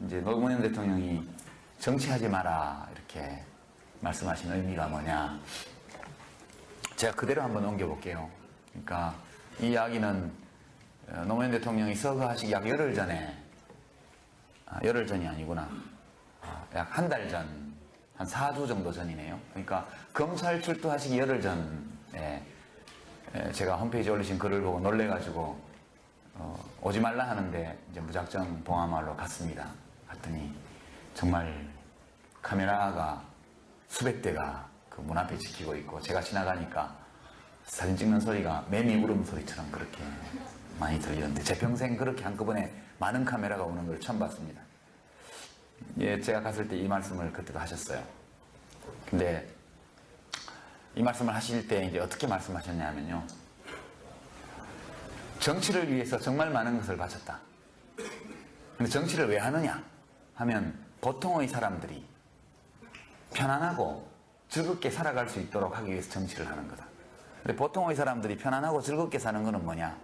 이제 노무현 대통령이 정치하지 마라 이렇게 말씀하신 의미가 뭐냐. 제가 그대로 한번 옮겨볼게요. 그러니까 이 이야기는 노무현 대통령이 서거하시기 약 열흘 전에, 열흘 전이 아니구나. 약 한 달 전, 한 4주 정도 전이네요. 그러니까 검찰 출두하시기 열흘 전에 제가 홈페이지에 올리신 글을 보고 놀래가지고 오지 말라 하는데 이제 무작정 봉화마을로 갔습니다. 갔더니 정말 카메라가 수백 대가 그 문 앞에 지키고 있고, 제가 지나가니까 사진 찍는 소리가 매미 울음소리처럼 그렇게 많이 들리는데, 제 평생 그렇게 한꺼번에 많은 카메라가 오는 걸 처음 봤습니다. 예, 제가 갔을 때 이 말씀을 그때도 하셨어요. 근데 이 말씀을 하실 때 이제 어떻게 말씀하셨냐면요, 정치를 위해서 정말 많은 것을 바쳤다. 근데 정치를 왜 하느냐 하면 보통의 사람들이 편안하고 즐겁게 살아갈 수 있도록 하기 위해서 정치를 하는 거다. 근데 보통의 사람들이 편안하고 즐겁게 사는 거는 뭐냐?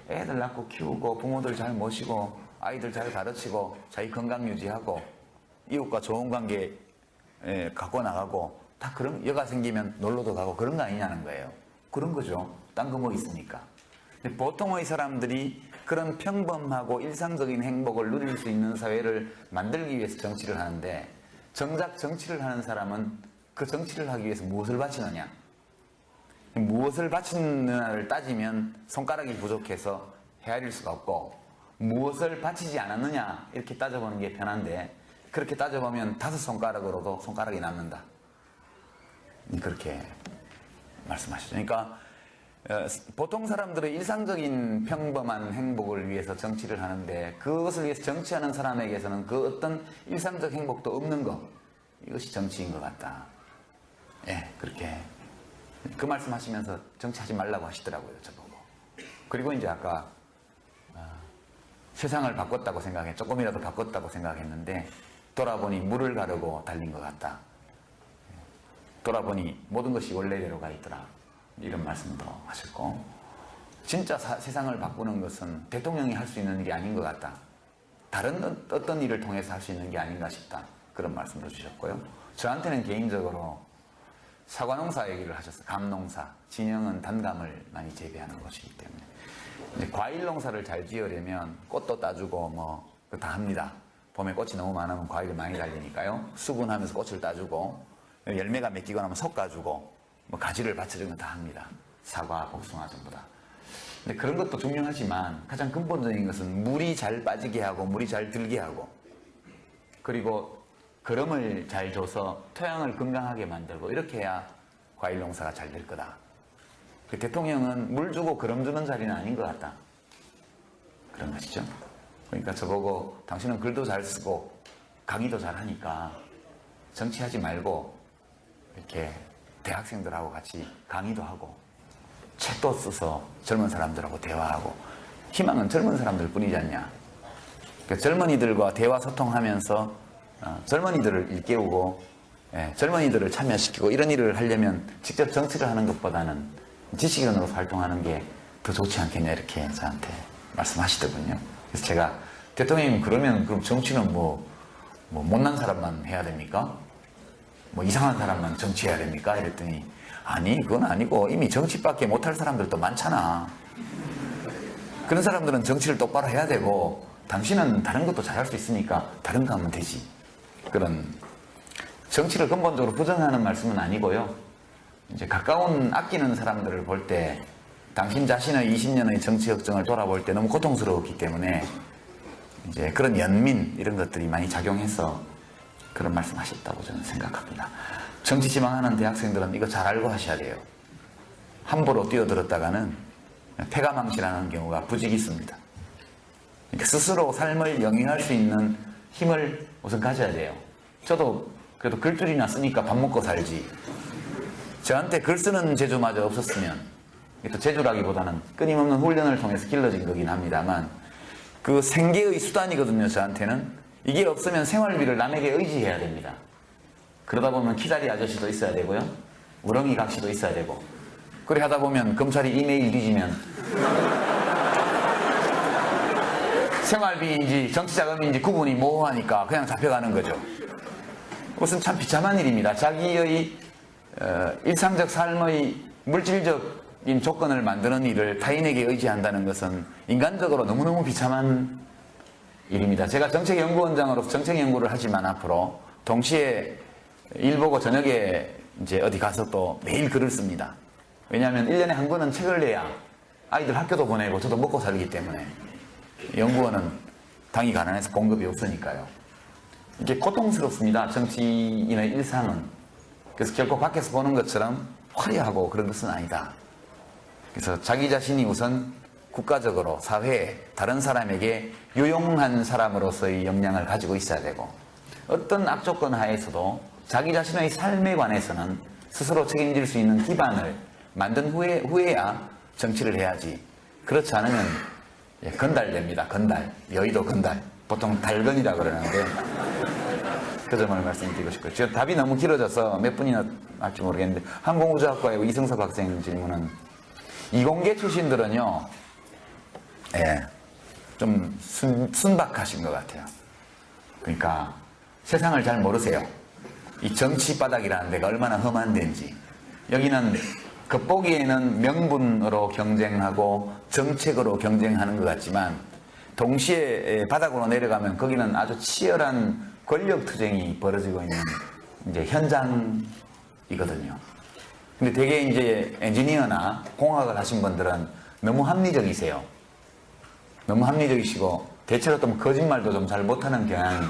애들 낳고 키우고 부모들 잘 모시고 아이들 잘 가르치고 자기 건강 유지하고 이웃과 좋은 관계 갖고 나가고, 다 그런, 여가 생기면 놀러도 가고 그런 거 아니냐는 거예요. 그런 거죠. 딴 거 뭐 있습니까? 근데 보통의 사람들이 그런 평범하고 일상적인 행복을 누릴 수 있는 사회를 만들기 위해서 정치를 하는데, 정작 정치를 하는 사람은 그 정치를 하기 위해서 무엇을 바치느냐? 무엇을 바치느냐를 따지면 손가락이 부족해서 헤아릴 수가 없고, 무엇을 바치지 않았느냐 이렇게 따져보는 게 편한데, 그렇게 따져보면 5손가락으로도 손가락이 남는다. 그렇게 말씀하시죠. 그러니까 보통 사람들의 일상적인 평범한 행복을 위해서 정치를 하는데, 그것을 위해서 정치하는 사람에게서는 그 어떤 일상적 행복도 없는 것, 이것이 정치인 것 같다. 예, 그렇게 그 말씀하시면서 정치하지 말라고 하시더라고요, 저보고. 그리고 이제 아까 세상을 바꿨다고 생각해, 조금이라도 바꿨다고 생각했는데 돌아보니 물을 가르고 달린 것 같다. 돌아보니 모든 것이 원래대로 가 있더라. 이런 말씀도 하셨고, 진짜 세상을 바꾸는 것은 대통령이 할 수 있는 일이 아닌 것 같다. 다른 어떤 일을 통해서 할 수 있는 게 아닌가 싶다. 그런 말씀도 주셨고요. 저한테는 개인적으로 사과농사 얘기를 하셨어요. 감농사. 진영은 단감을 많이 재배하는 곳이기 때문에. 이제 과일 농사를 잘 지으려면 꽃도 따주고 뭐 다 합니다. 봄에 꽃이 너무 많으면 과일이 많이 달리니까요. 수분하면서 꽃을 따주고, 열매가 맺히고 나면 솎아주고, 뭐 가지를 받쳐주는 다 합니다. 사과, 복숭아 전부 다. 근데 그런 것도 중요하지만 가장 근본적인 것은 물이 잘 빠지게 하고 물이 잘 들게 하고, 그리고 거름을 잘 줘서 토양을 건강하게 만들고, 이렇게 해야 과일 농사가 잘 될 거다. 그 대통령은 물 주고 거름 주는 자리는 아닌 것 같다. 그런 것이죠. 그러니까 저보고 당신은 글도 잘 쓰고 강의도 잘 하니까 정치하지 말고 이렇게 대학생들하고 같이 강의도 하고 책도 써서 젊은 사람들하고 대화하고, 희망은 젊은 사람들 뿐이지 않냐. 그러니까 젊은이들과 대화 소통하면서 젊은이들을 일깨우고, 젊은이들을 참여시키고, 이런 일을 하려면 직접 정치를 하는 것보다는 지식인으로 활동하는 게 더 좋지 않겠냐, 이렇게 저한테 말씀하시더군요. 그래서 제가, 대통령님 그러면 그럼 정치는 뭐 못난 사람만 해야 됩니까? 뭐 이상한 사람만 정치해야 됩니까? 이랬더니, 아니 그건 아니고 이미 정치밖에 못할 사람들도 많잖아. 그런 사람들은 정치를 똑바로 해야 되고, 당신은 다른 것도 잘할 수 있으니까 다른 거 하면 되지. 그런, 정치를 근본적으로 부정하는 말씀은 아니고요. 이제 가까운 아끼는 사람들을 볼 때, 당신 자신의 20년의 정치 역정을 돌아볼 때 너무 고통스러웠기 때문에 이제 그런 연민, 이런 것들이 많이 작용해서 그런 말씀 하셨다고 저는 생각합니다. 정치 지망하는 대학생들은 이거 잘 알고 하셔야 돼요. 함부로 뛰어들었다가는 패가망신하는 경우가 부직 있습니다. 그러니까 스스로 삶을 영위할 수 있는 힘을 우선 가져야 돼요. 저도 그래도 글줄이나 쓰니까 밥 먹고 살지, 저한테 글 쓰는 재주마저 없었으면, 또 재주라기보다는 끊임없는 훈련을 통해서 길러진 거긴 합니다만, 그 생계의 수단이거든요. 저한테는 이게 없으면 생활비를 남에게 의지해야 됩니다. 그러다 보면 키다리 아저씨도 있어야 되고요, 우렁이 각시도 있어야 되고, 그래 하다 보면 검찰이 이메일 뒤지면 생활비인지 정치자금인지 구분이 모호하니까 그냥 잡혀가는 거죠. 그것은 참 비참한 일입니다. 자기의 일상적 삶의 물질적인 조건을 만드는 일을 타인에게 의지한다는 것은 인간적으로 너무너무 비참한 일입니다. 제가 정책연구원장으로서 정책연구를 하지만 앞으로 동시에 일 보고 저녁에 이제 어디 가서 또 매일 글을 씁니다. 왜냐하면 1년에 한 권은 책을 내야 아이들 학교도 보내고 저도 먹고 살기 때문에 연구원은 당이 가난해서 공급이 없으니까요. 이게 고통스럽습니다. 정치인의 일상은. 그래서 결코 밖에서 보는 것처럼 화려하고 그런 것은 아니다. 그래서 자기 자신이 우선 국가적으로 사회에 다른 사람에게 유용한 사람으로서의 역량을 가지고 있어야 되고 어떤 악조건 하에서도 자기 자신의 삶에 관해서는 스스로 책임질 수 있는 기반을 만든 후에야 정치를 해야지. 그렇지 않으면 건달됩니다. 건달. 여의도 건달. 보통 달건이라 그러는데 그 점을 말씀드리고 싶고요. 지금 답이 너무 길어져서 몇 분이나 할지 모르겠는데 항공우주학과의 이승섭 학생 질문은 이공계 출신들은요 좀 순박하신 것 같아요. 그러니까 세상을 잘 모르세요. 이 정치 바닥이라는 데가 얼마나 험한 데인지. 여기는 겉보기에는 명분으로 경쟁하고 정책으로 경쟁하는 것 같지만 동시에 바닥으로 내려가면 거기는 아주 치열한 권력 투쟁이 벌어지고 있는 이제 현장이거든요. 근데 되게 이제 엔지니어나 공학을 하신 분들은 너무 합리적이세요. 너무 합리적이시고 대체로 또 거짓말도 좀 잘 못하는 경향이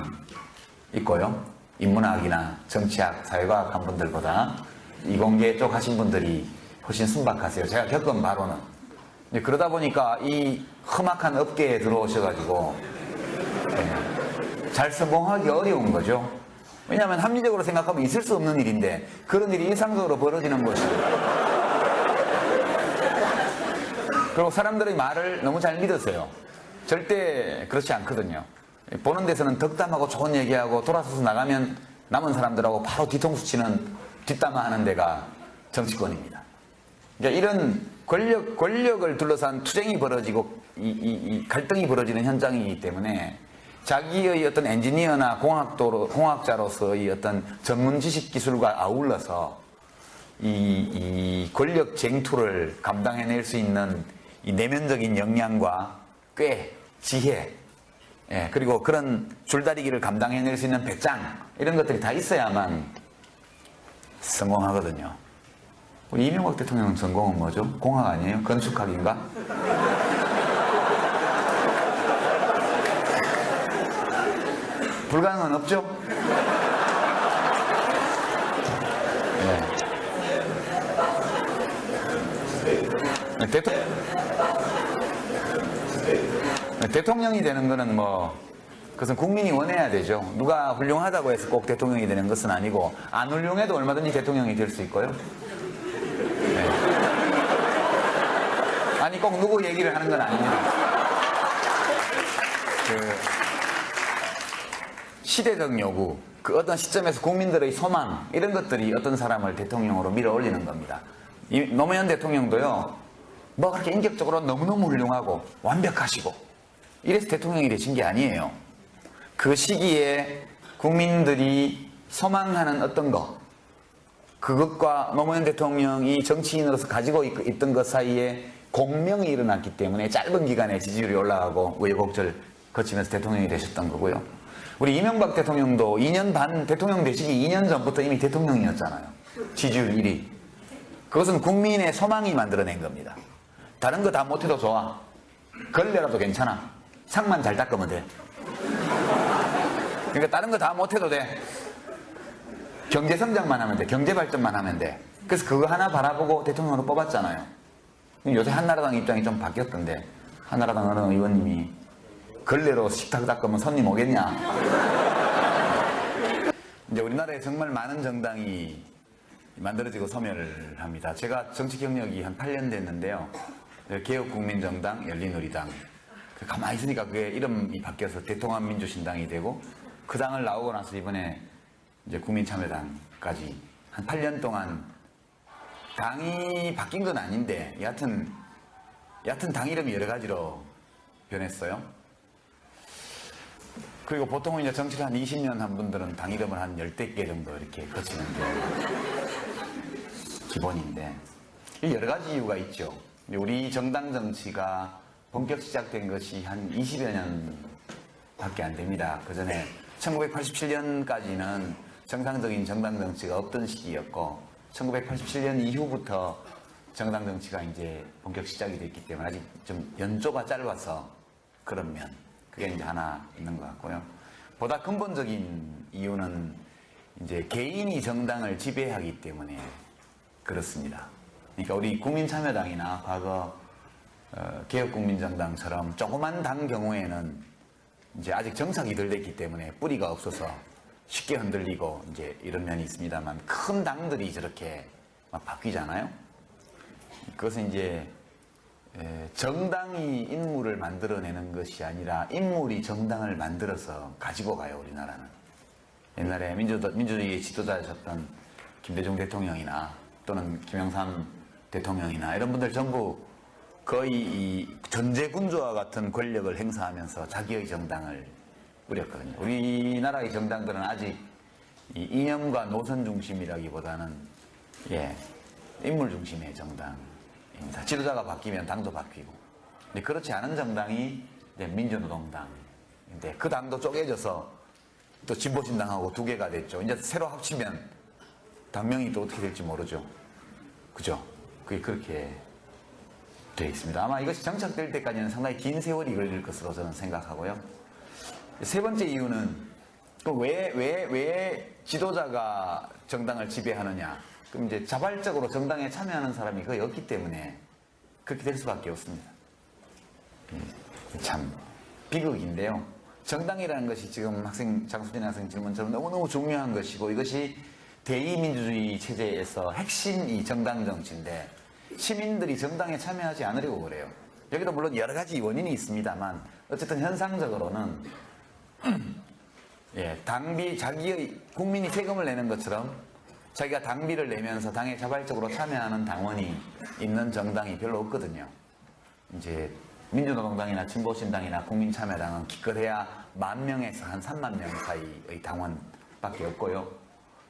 있고요. 인문학이나 정치학, 사회과학 한 분들보다 이공계 쪽 하신 분들이 훨씬 순박하세요. 제가 겪은 바로는. 그러다 보니까 이 험악한 업계에 들어오셔가지고 잘 성공하기 어려운 거죠. 왜냐하면 합리적으로 생각하면 있을 수 없는 일인데 그런 일이 일상적으로 벌어지는 것이고 그리고 사람들의 말을 너무 잘 믿으세요. 절대 그렇지 않거든요. 보는 데서는 덕담하고 좋은 얘기하고 돌아서서 나가면 남은 사람들하고 바로 뒤통수 치는 뒷담화하는 데가 정치권입니다. 그러니까 이런 권력을 둘러싼 투쟁이 벌어지고 이 갈등이 벌어지는 현장이기 때문에 자기의 어떤 엔지니어나 공학자로서의 어떤 전문 지식 기술과 아울러서 이 권력 쟁투를 감당해낼 수 있는 이 내면적인 역량과 꽤, 지혜, 그리고 그런 줄다리기를 감당해낼 수 있는 배짱 이런 것들이 다 있어야만 성공하거든요. 우리 이명박 대통령 전공은 뭐죠? 공학 아니에요? 건축학인가? 불가능은 없죠? 대통령이 되는 거는 그것은 국민이 원해야 되죠. 누가 훌륭하다고 해서 꼭 대통령이 되는 것은 아니고 안 훌륭해도 얼마든지 대통령이 될 수 있고요. 아니 꼭 누구 얘기를 하는 건 아닙니다. 시대적 요구, 그 어떤 시점에서 국민들의 소망 이런 것들이 어떤 사람을 대통령으로 밀어 올리는 겁니다. 노무현 대통령도요. 그렇게 인격적으로 너무너무 훌륭하고 완벽하시고 이래서 대통령이 되신 게 아니에요. 그 시기에 국민들이 소망하는 어떤 것 그것과 노무현 대통령이 정치인으로서 가지고 있던 것 사이에 공명이 일어났기 때문에 짧은 기간에 지지율이 올라가고 우여곡절 거치면서 대통령이 되셨던 거고요. 우리 이명박 대통령도 2년 반 대통령 되시기 2년 전부터 이미 대통령이었잖아요. 지지율 1위. 그것은 국민의 소망이 만들어낸 겁니다. 다른 거 다 못해도 좋아. 걸레라도 괜찮아. 상만 잘 닦으면 돼. 그러니까 다른 거 다 못해도 돼. 경제 성장만 하면 돼. 경제 발전만 하면 돼. 그래서 그거 하나 바라보고 대통령으로 뽑았잖아요. 요새 한나라당 입장이 좀 바뀌었던데 한나라당 어느 의원님이 걸레로 식탁 닦으면 손님 오겠냐. 이제 우리나라에 정말 많은 정당이 만들어지고 소멸을 합니다. 제가 정치 경력이 한 8년 됐는데요. 개혁국민정당, 열린우리당. 가만히 있으니까 그게 이름이 바뀌어서 대통합민주신당이 되고 그 당을 나오고 나서 이번에 이제 국민참여당까지 한 8년 동안 당이 바뀐 건 아닌데 여하튼 당 이름이 여러 가지로 변했어요. 그리고 보통은 이제 정치를 한 20년 한 분들은 당 이름을 한 10개 정도 이렇게 거치는 게 기본인데, 여러 가지 이유가 있죠. 우리 정당 정치가 본격 시작된 것이 한 20여 년 밖에 안 됩니다. 그 전에 1987년까지는 정상적인 정당 정치가 없던 시기였고, 1987년 이후부터 정당 정치가 이제 본격 시작이 됐기 때문에 아직 좀 연조가 짧아서 그런 면, 그게 이제 하나 있는 것 같고요. 보다 근본적인 이유는 이제 개인이 정당을 지배하기 때문에 그렇습니다. 그러니까 우리 국민참여당이나 과거 개혁국민정당처럼 조그만 당 경우에는 이제 아직 정착이 덜 됐기 때문에 뿌리가 없어서 쉽게 흔들리고 이제 이런 면이 있습니다만, 큰 당들이 저렇게 막 바뀌잖아요. 그것은 이제 정당이 인물을 만들어내는 것이 아니라 인물이 정당을 만들어서 가지고 가요, 우리나라는. 옛날에 민주주의의 지도자였던 김대중 대통령이나 또는 김영삼 대통령이나 이런 분들 전부 거의 이 전제군주와 같은 권력을 행사하면서 자기의 정당을 꾸렸거든요. 우리나라의 정당들은 아직 이 이념과 노선 중심이라기보다는 인물 중심의 정당입니다. 지도자가 바뀌면 당도 바뀌고. 근데 그렇지 않은 정당이 이제 민주노동당인데, 그 당도 쪼개져서 또 진보신당하고 두 개가 됐죠. 이제 새로 합치면 당명이 또 어떻게 될지 모르죠. 그죠? 그게 그렇게 되어 있습니다. 아마 이것이 정착될 때까지는 상당히 긴 세월이 걸릴 것으로 저는 생각하고요. 세 번째 이유는 왜 지도자가 정당을 지배하느냐? 그럼 이제 자발적으로 정당에 참여하는 사람이 거의 없기 때문에 그렇게 될 수밖에 없습니다. 참 비극인데요. 정당이라는 것이 지금 장수진 학생 질문처럼 너무너무 중요한 것이고, 이것이 대의민주주의 체제에서 핵심이 정당 정치인데 시민들이 정당에 참여하지 않으려고 그래요. 여기도 물론 여러 가지 원인이 있습니다만 어쨌든 현상적으로는 당비, 자기의 국민이 세금을 내는 것처럼 자기가 당비를 내면서 당에 자발적으로 참여하는 당원이 있는 정당이 별로 없거든요. 이제 민주노동당이나 진보신당이나 국민참여당은 기껏해야 10,000명에서 한 30,000명 사이의 당원밖에 없고요.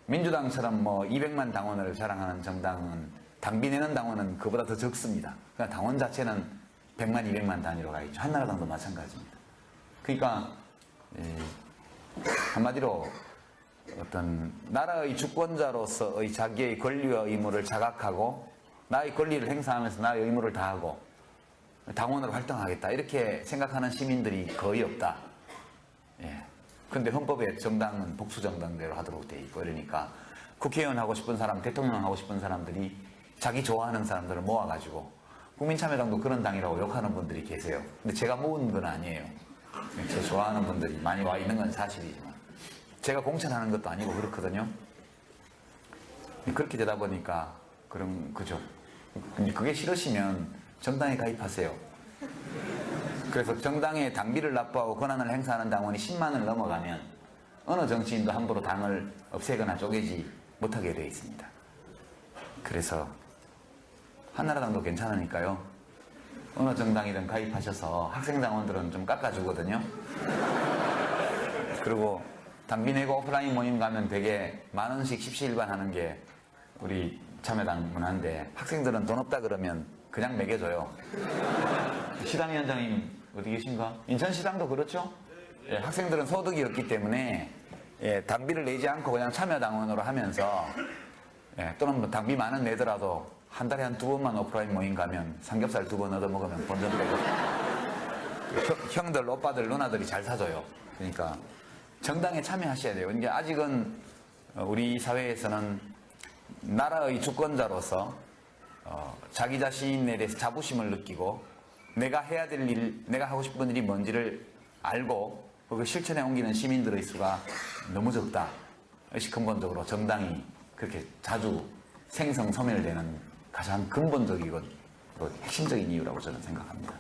민주당처럼 뭐 200만 당원을 자랑하는 정당은 당비 내는 당원은 그보다 더 적습니다. 그러니까 당원 자체는 100만, 200만 단위로 가 있죠. 한나라당도 마찬가지입니다. 그러니까 한마디로 어떤 나라의 주권자로서의 자기의 권리와 의무를 자각하고 나의 권리를 행사하면서 나의 의무를 다하고 당원으로 활동하겠다, 이렇게 생각하는 시민들이 거의 없다. 근데 헌법에 정당은 복수정당대로 하도록 돼 있고, 이러니까 국회의원 하고 싶은 사람, 대통령 하고 싶은 사람들이 자기 좋아하는 사람들을 모아가지고, 국민참여당도 그런 당이라고 욕하는 분들이 계세요. 근데 제가 모은 건 아니에요. 제 좋아하는 분들이 많이 와 있는 건 사실이지만 제가 공천하는 것도 아니고 그렇거든요. 그렇게 되다 보니까 그죠. 그게 싫으시면 정당에 가입하세요. 그래서 정당에 당비를 납부하고 권한을 행사하는 당원이 10만을 넘어가면 어느 정치인도 함부로 당을 없애거나 쪼개지 못하게 되어 있습니다. 그래서 한나라당도 괜찮으니까요, 어느 정당이든 가입하셔서 학생당원들은 좀 깎아주거든요. 그리고 당비 내고 오프라인 모임 가면 되게 10,000원씩 십시일반 하는 게 우리 참여당 문화인데, 학생들은 돈 없다 그러면 그냥 매겨줘요. 시당위원장님 어디 계신가? 인천시당도 그렇죠? 학생들은 소득이 없기 때문에 당비를 내지 않고 그냥 참여당원으로 하면서, 또는 뭐 당비 많은 내더라도 한 달에 한 2번만 오프라인 모임 가면 삼겹살 2번 얻어먹으면 본전 빼고 형들, 오빠들, 누나들이 잘 사줘요. 그러니까 정당에 참여하셔야 돼요. 이제 아직은 우리 사회에서는 나라의 주권자로서 자기 자신에 대해서 자부심을 느끼고 내가 해야 될 일, 내가 하고 싶은 일이 뭔지를 알고 그걸 실천에 옮기는 시민들의 수가 너무 적다. 이것이 근본적으로 정당이 그렇게 자주 생성소멸되는 가장 근본적이고 핵심적인 이유라고 저는 생각합니다.